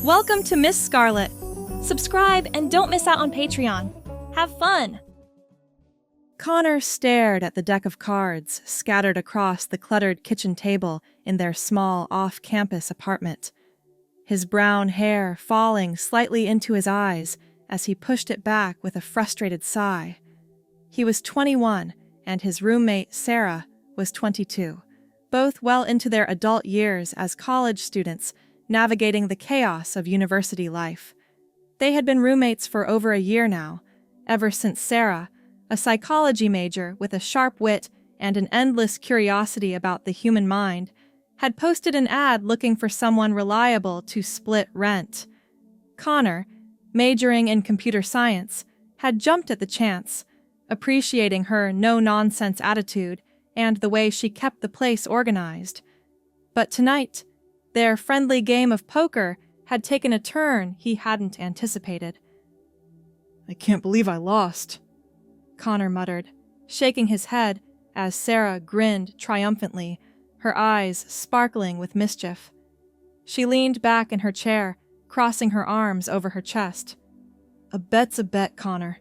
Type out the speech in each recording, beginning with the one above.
Welcome to Miss Scarlett. Subscribe and don't miss out on Patreon. Have fun! Connor stared at the deck of cards scattered across the cluttered kitchen table in their small off-campus apartment, his brown hair falling slightly into his eyes as he pushed it back with a frustrated sigh. He was 21, and his roommate, Sarah, was 22, both well into their adult years as college students navigating the chaos of university life. They had been roommates for over a year now, ever since Sarah, a psychology major with a sharp wit and an endless curiosity about the human mind, had posted an ad looking for someone reliable to split rent. Connor, majoring in computer science, had jumped at the chance, appreciating her no-nonsense attitude and the way she kept the place organized. But tonight, their friendly game of poker had taken a turn he hadn't anticipated. "I can't believe I lost," Connor muttered, shaking his head as Sarah grinned triumphantly, her eyes sparkling with mischief. She leaned back in her chair, crossing her arms over her chest. "A bet's a bet, Connor.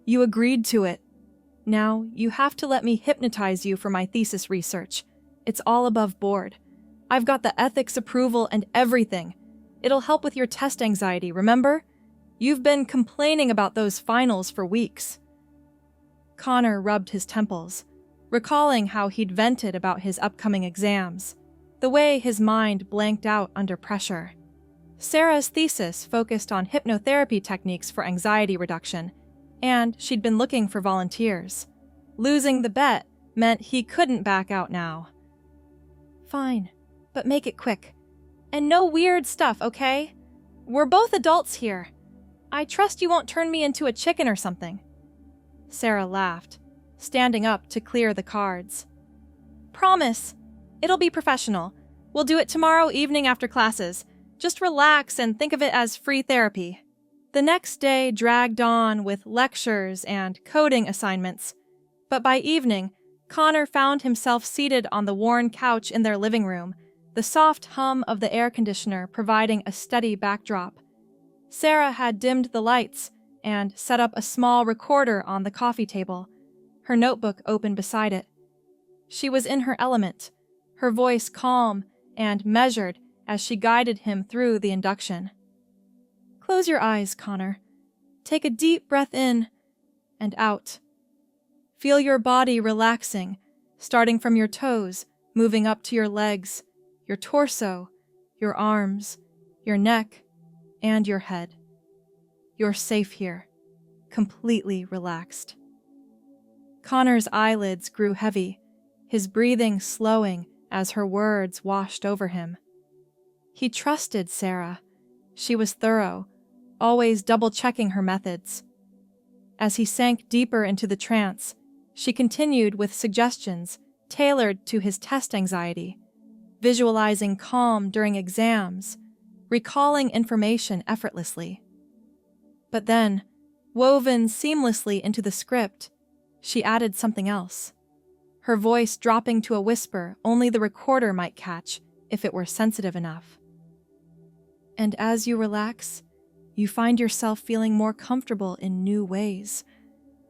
You agreed to it. Now, you have to let me hypnotize you for my thesis research. It's all above board. I've got the ethics approval and everything. It'll help with your test anxiety, remember? You've been complaining about those finals for weeks." Connor rubbed his temples, recalling how he'd vented about his upcoming exams, the way his mind blanked out under pressure. Sarah's thesis focused on hypnotherapy techniques for anxiety reduction, and she'd been looking for volunteers. Losing the bet meant he couldn't back out now. "Fine, but make it quick. And no weird stuff, okay? We're both adults here. I trust you won't turn me into a chicken or something." Sarah laughed, standing up to clear the cards. "Promise. It'll be professional. We'll do it tomorrow evening after classes. Just relax and think of it as free therapy." The next day dragged on with lectures and coding assignments, but by evening, Connor found himself seated on the worn couch in their living room, the soft hum of the air conditioner providing a steady backdrop. Sarah had dimmed the lights and set up a small recorder on the coffee table, her notebook open beside it. She was in her element, her voice calm and measured as she guided him through the induction. "Close your eyes, Connor. Take a deep breath in and out. Feel your body relaxing, starting from your toes, moving up to your legs, your torso, your arms, your neck, and your head. You're safe here, completely relaxed." Connor's eyelids grew heavy, his breathing slowing as her words washed over him. He trusted Sarah. She was thorough, always double-checking her methods. As he sank deeper into the trance, she continued with suggestions tailored to his test anxiety, visualizing calm during exams, recalling information effortlessly. But then, woven seamlessly into the script, she added something else, her voice dropping to a whisper only the recorder might catch if it were sensitive enough. "And as you relax, you find yourself feeling more comfortable in new ways.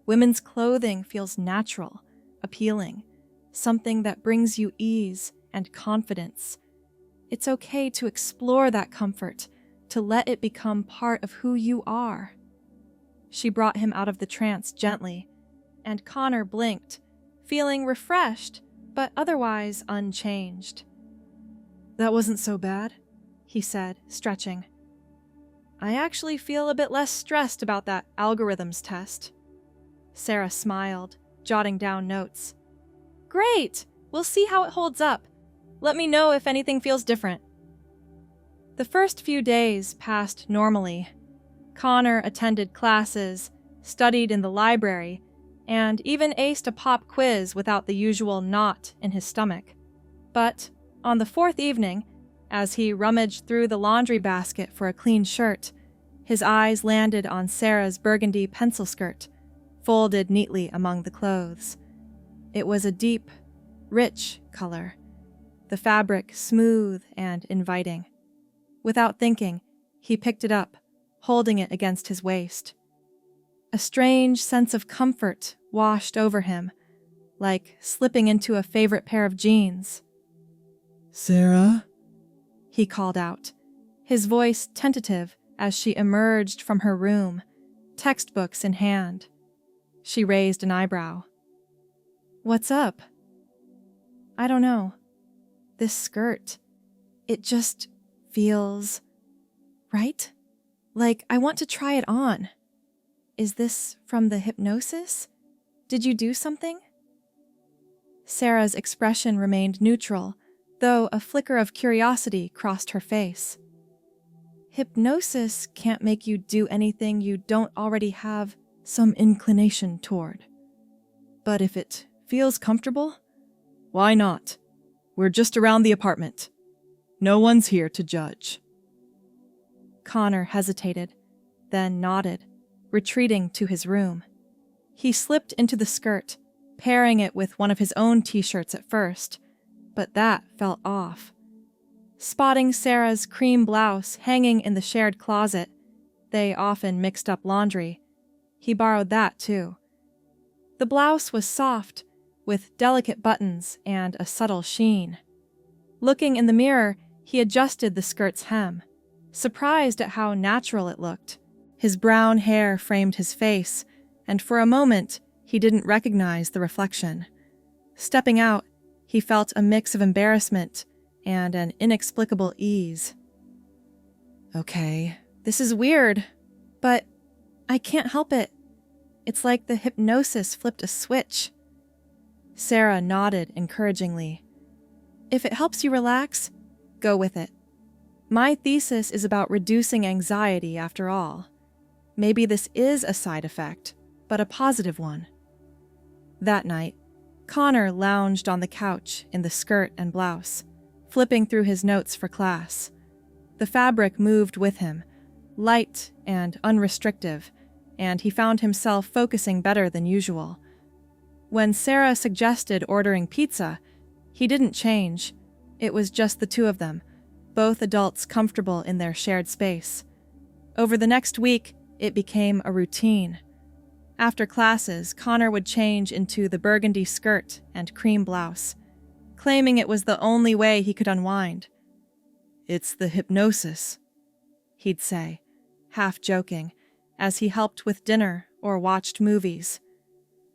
Women's clothing feels natural, appealing, something that brings you ease and confidence. It's okay to explore that comfort, to let it become part of who you are." She brought him out of the trance gently, and Connor blinked, feeling refreshed, but otherwise unchanged. "That wasn't so bad," he said, stretching. "I actually feel a bit less stressed about that algorithms test." Sarah smiled, jotting down notes. "Great! We'll see how it holds up. Let me know if anything feels different." The first few days passed normally. Connor attended classes, studied in the library, and even aced a pop quiz without the usual knot in his stomach. But on the fourth evening, as he rummaged through the laundry basket for a clean shirt, his eyes landed on Sarah's burgundy pencil skirt, folded neatly among the clothes. It was a deep, rich color, the fabric smooth and inviting. Without thinking, He picked it up, holding it against his waist. A strange sense of comfort washed over him, like slipping into a favorite pair of jeans. Sarah? He called out, his voice tentative as she emerged from her room, textbooks in hand. She raised an eyebrow. What's up? I don't know. This skirt, it just feels right? Like I want to try it on. Is this from the hypnosis? Did you do something? Sarah's expression remained neutral, though a flicker of curiosity crossed her face. Hypnosis can't make you do anything you don't already have some inclination toward. But if it feels comfortable, why not? We're just around the apartment. No one's here to judge. Connor hesitated, then nodded, retreating to his room. He slipped into the skirt, pairing it with one of his own t-shirts at first, but that felt off. Spotting Sarah's cream blouse hanging in the shared closet, they often mixed up laundry, he borrowed that too. The blouse was soft, with delicate buttons and a subtle sheen. Looking in the mirror, he adjusted the skirt's hem, surprised at how natural it looked. His brown hair framed his face, and for a moment, he didn't recognize the reflection. Stepping out, he felt a mix of embarrassment and an inexplicable ease. Okay, this is weird, but I can't help it. It's like the hypnosis flipped a switch. Sarah nodded encouragingly. If it helps you relax, go with it. My thesis is about reducing anxiety after all. Maybe this is a side effect, but a positive one. That night, Connor lounged on the couch in the skirt and blouse, flipping through his notes for class. The fabric moved with him, light and unrestrictive, and he found himself focusing better than usual. When Sarah suggested ordering pizza, he didn't change. It was just the two of them, both adults comfortable in their shared space. Over the next week, it became a routine. After classes, Connor would change into the burgundy skirt and cream blouse, claiming it was the only way he could unwind. It's the hypnosis, he'd say, half joking, as he helped with dinner or watched movies.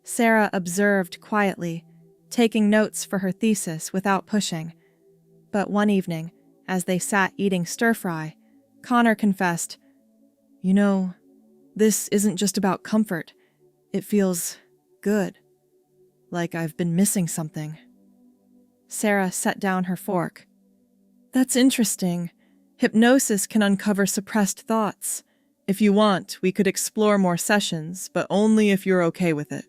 Sarah observed quietly, taking notes for her thesis without pushing. But one evening, as they sat eating stir-fry, Connor confessed, "You know, this isn't just about comfort. It feels good. Like I've been missing something." Sarah set down her fork. "That's interesting. Hypnosis can uncover suppressed thoughts. If you want, we could explore more sessions, but only if you're okay with it."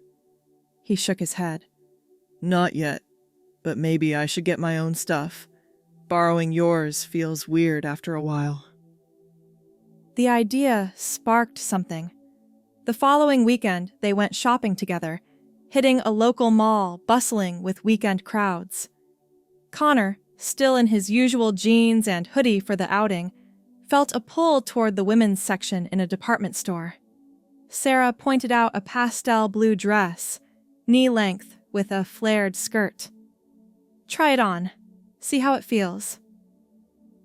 He shook his head. "Not yet, but maybe I should get my own stuff. Borrowing yours feels weird after a while." The idea sparked something. The following weekend, they went shopping together, hitting a local mall bustling with weekend crowds. Connor, still in his usual jeans and hoodie for the outing, felt a pull toward the women's section in a department store. Sarah pointed out a pastel blue dress, knee-length with a flared skirt. "Try it on. See how it feels."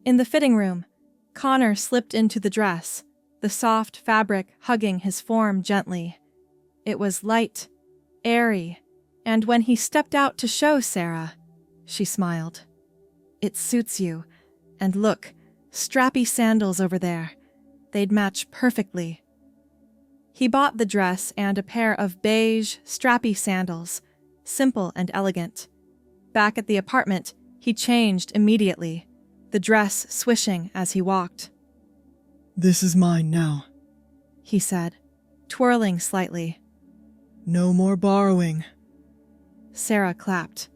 In the fitting room, Connor slipped into the dress, the soft fabric hugging his form gently. It was light, airy, and when he stepped out to show Sarah, she smiled. "It suits you, and look, strappy sandals over there. They'd match perfectly." He bought the dress and a pair of beige, strappy sandals, simple and elegant. Back at the apartment, he changed immediately, the dress swishing as he walked. "This is mine now," he said, twirling slightly. "No more borrowing." Sarah clapped.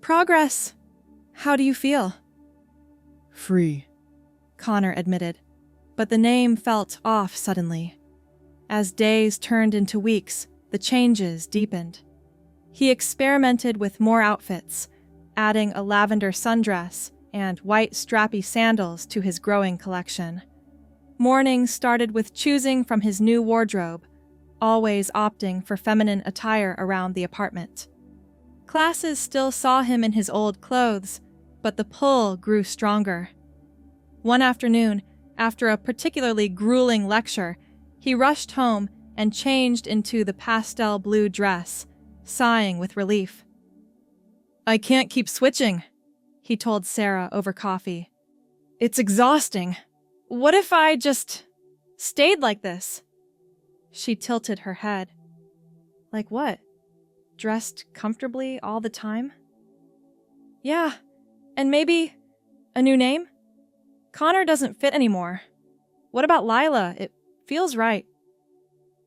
"Progress! How do you feel?" "Free," Connor admitted, but the name felt off suddenly. As days turned into weeks, the changes deepened. He experimented with more outfits, adding a lavender sundress and white strappy sandals to his growing collection. Mornings started with choosing from his new wardrobe, always opting for feminine attire around the apartment. Classes still saw him in his old clothes, but the pull grew stronger. One afternoon, after a particularly grueling lecture, he rushed home and changed into the pastel blue dress, sighing with relief. "I can't keep switching," he told Sarah over coffee. "It's exhausting. What if I just stayed like this?" She tilted her head. Like what? Dressed comfortably all the time? Yeah, and maybe a new name? Connor doesn't fit anymore. What about Lila? It feels right.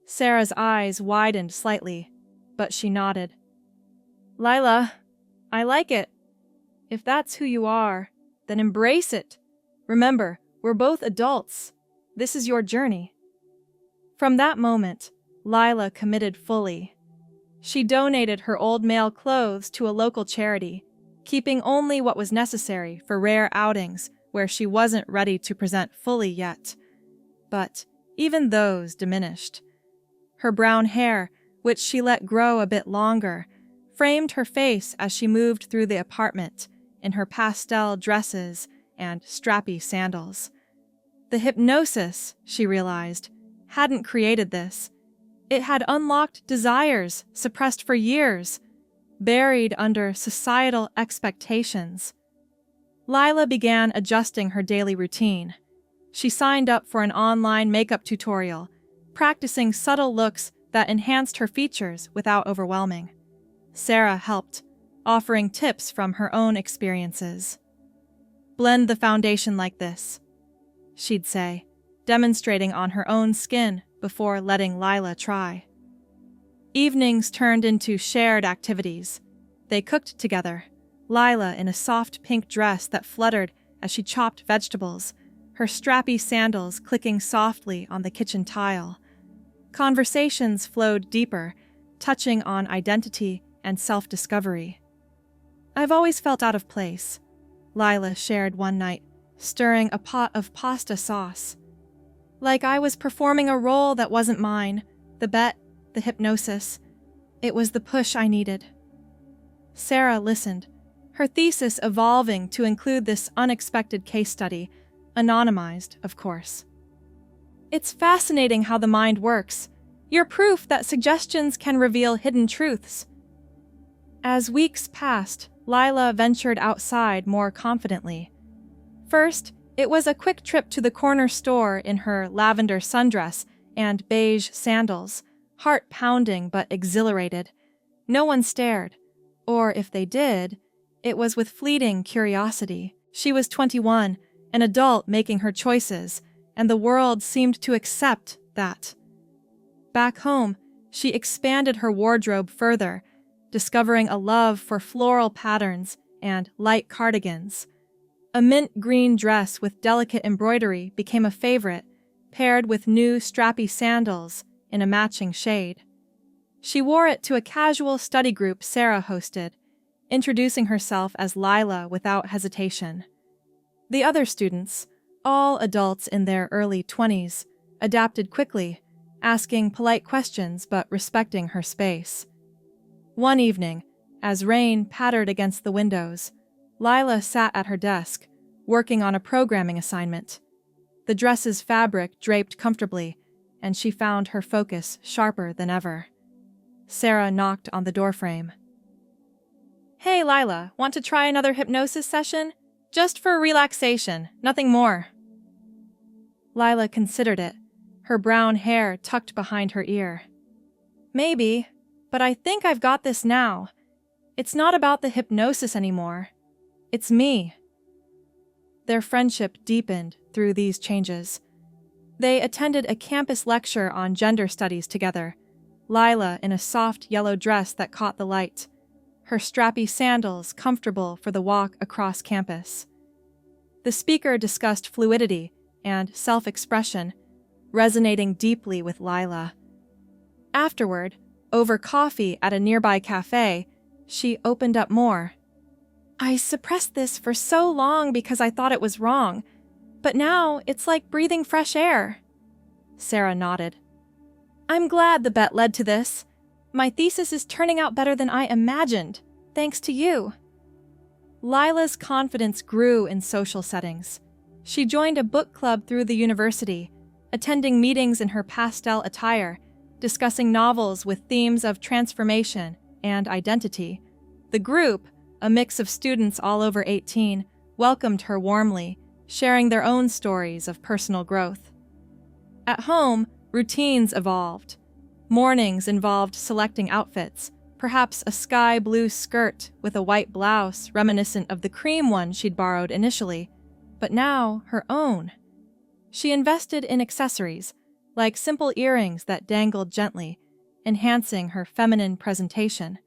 Sarah's eyes widened slightly, but she nodded. Lila, I like it. If that's who you are, then embrace it. Remember, we're both adults. This is your journey. From that moment, Lila committed fully. She donated her old male clothes to a local charity, keeping only what was necessary for rare outings where she wasn't ready to present fully yet. But even those diminished. Her brown hair, which she let grow a bit longer, framed her face as she moved through the apartment in her pastel dresses and strappy sandals. The hypnosis, she realized, hadn't created this. It had unlocked desires suppressed for years, buried under societal expectations. Lila began adjusting her daily routine. She signed up for an online makeup tutorial, practicing subtle looks that enhanced her features without overwhelming. Sarah helped, offering tips from her own experiences. "Blend the foundation like this," she'd say, demonstrating on her own skin before letting Lila try. Evenings turned into shared activities. They cooked together, Lila in a soft pink dress that fluttered as she chopped vegetables, her strappy sandals clicking softly on the kitchen tile. Conversations flowed deeper, touching on identity and self-discovery. "I've always felt out of place," Lila shared one night, stirring a pot of pasta sauce. "Like I was performing a role that wasn't mine, the bet, the hypnosis. It was the push I needed." Sarah listened, her thesis evolving to include this unexpected case study, anonymized, of course. "It's fascinating how the mind works. You're proof that suggestions can reveal hidden truths." As weeks passed, Lila ventured outside more confidently. First, it was a quick trip to the corner store in her lavender sundress and beige sandals, heart pounding but exhilarated. No one stared, or if they did, it was with fleeting curiosity. She was 21, an adult making her choices, and the world seemed to accept that. Back home, she expanded her wardrobe further, discovering a love for floral patterns and light cardigans. A mint green dress with delicate embroidery became a favorite, paired with new strappy sandals in a matching shade. She wore it to a casual study group Sarah hosted, introducing herself as Lila without hesitation. The other students, all adults in their early 20s, adapted quickly, asking polite questions but respecting her space. One evening, as rain pattered against the windows, Lila sat at her desk, working on a programming assignment. The dress's fabric draped comfortably, and she found her focus sharper than ever. Sarah knocked on the doorframe. "Hey, Lila, want to try another hypnosis session? Just for relaxation, nothing more." Lila considered it, her brown hair tucked behind her ear. "Maybe, but I think I've got this now. It's not about the hypnosis anymore. It's me." Their friendship deepened through these changes. They attended a campus lecture on gender studies together, Lila in a soft yellow dress that caught the light, her strappy sandals comfortable for the walk across campus. The speaker discussed fluidity and self-expression, resonating deeply with Lila. Afterward, over coffee at a nearby cafe, she opened up more. "I suppressed this for so long because I thought it was wrong. But now it's like breathing fresh air. Sarah nodded. I'm glad the bet led to this. My thesis is turning out better than I imagined, thanks to you. Lila's confidence grew in social settings. She joined a book club through the university, attending meetings in her pastel attire, discussing novels with themes of transformation and identity. The group, a mix of students all over 18, welcomed her warmly, sharing their own stories of personal growth. At home, routines evolved. Mornings involved selecting outfits, perhaps a sky blue skirt with a white blouse reminiscent of the cream one she'd borrowed initially, but now her own. She invested in accessories, like simple earrings that dangled gently, enhancing her feminine presentation.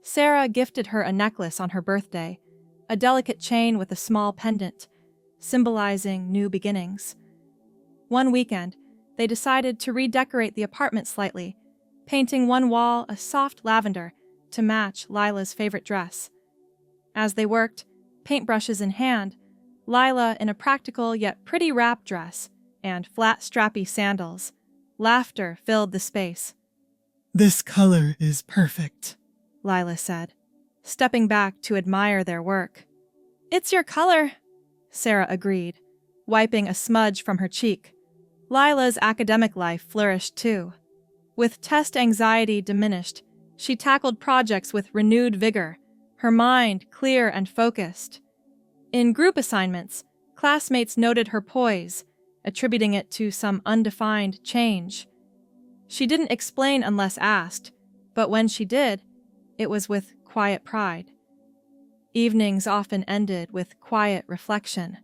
Sarah gifted her a necklace on her birthday, a delicate chain with a small pendant, symbolizing new beginnings. One weekend, they decided to redecorate the apartment slightly, painting one wall a soft lavender to match Lila's favorite dress. As they worked, paintbrushes in hand, Lila in a practical yet pretty wrap dress and flat strappy sandals, laughter filled the space. This color is perfect, Lila said, stepping back to admire their work. It's your color, Sarah agreed, wiping a smudge from her cheek. Lila's academic life flourished too. With test anxiety diminished, she tackled projects with renewed vigor, her mind clear and focused. In group assignments, classmates noted her poise, attributing it to some undefined change. She didn't explain unless asked, but when she did, it was with quiet pride. Evenings often ended with quiet reflection.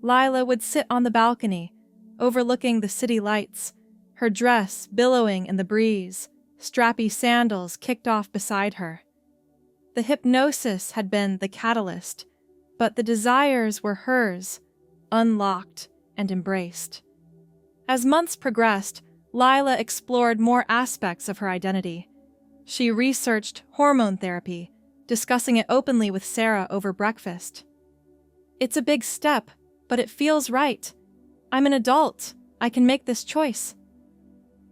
Lila would sit on the balcony, overlooking the city lights, her dress billowing in the breeze, strappy sandals kicked off beside her. The hypnosis had been the catalyst, but the desires were hers, unlocked and embraced. As months progressed, Lila explored more aspects of her identity. She researched hormone therapy, discussing it openly with Sarah over breakfast. It's a big step, but it feels right. I'm an adult. I can make this choice.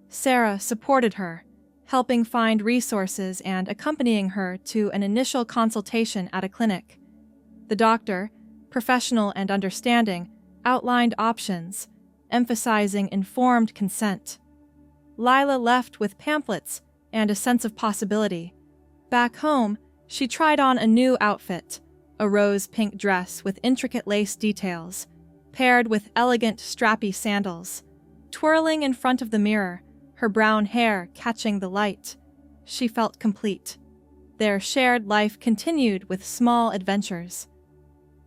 Sarah supported her, helping find resources and accompanying her to an initial consultation at a clinic. The doctor, professional and understanding, outlined options, emphasizing informed consent. Lila left with pamphlets and a sense of possibility. Back home, she tried on a new outfit, a rose-pink dress with intricate lace details, paired with elegant, strappy sandals. Twirling in front of the mirror, her brown hair catching the light, she felt complete. Their shared life continued with small adventures.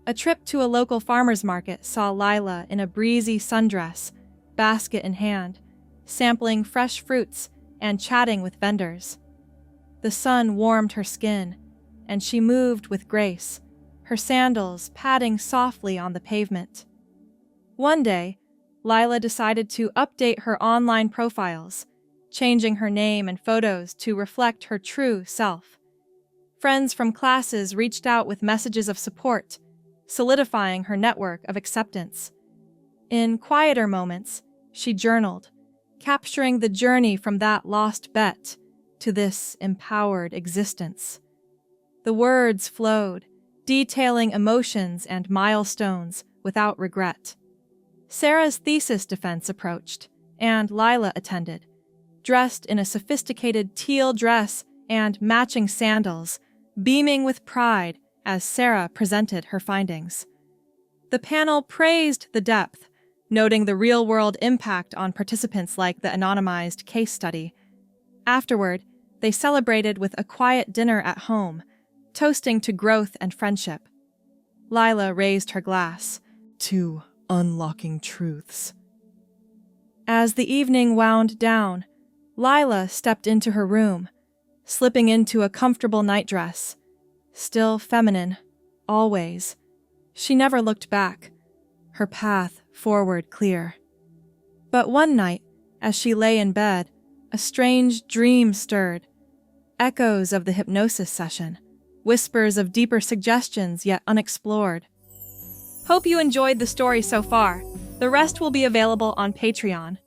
A trip to a local farmer's market saw Lila in a breezy sundress, basket in hand, sampling fresh fruits and chatting with vendors. The sun warmed her skin, and she moved with grace, her sandals padding softly on the pavement. One day, Lila decided to update her online profiles, changing her name and photos to reflect her true self. Friends from classes reached out with messages of support, solidifying her network of acceptance. In quieter moments, she journaled, capturing the journey from that lost bet to this empowered existence. The words flowed, detailing emotions and milestones without regret. Sarah's thesis defense approached, and Lila attended, dressed in a sophisticated teal dress and matching sandals, beaming with pride as Sarah presented her findings. The panel praised the depth, noting the real-world impact on participants like the anonymized case study. Afterward, they celebrated with a quiet dinner at home, toasting to growth and friendship. Lila raised her glass. to unlocking truths. As the evening wound down, Lila stepped into her room, slipping into a comfortable nightdress. Still feminine, always. She never looked back, her path forward clear. But one night, as she lay in bed, a strange dream stirred. Echoes of the hypnosis session, whispers of deeper suggestions yet unexplored. Hope you enjoyed the story so far. The rest will be available on Patreon.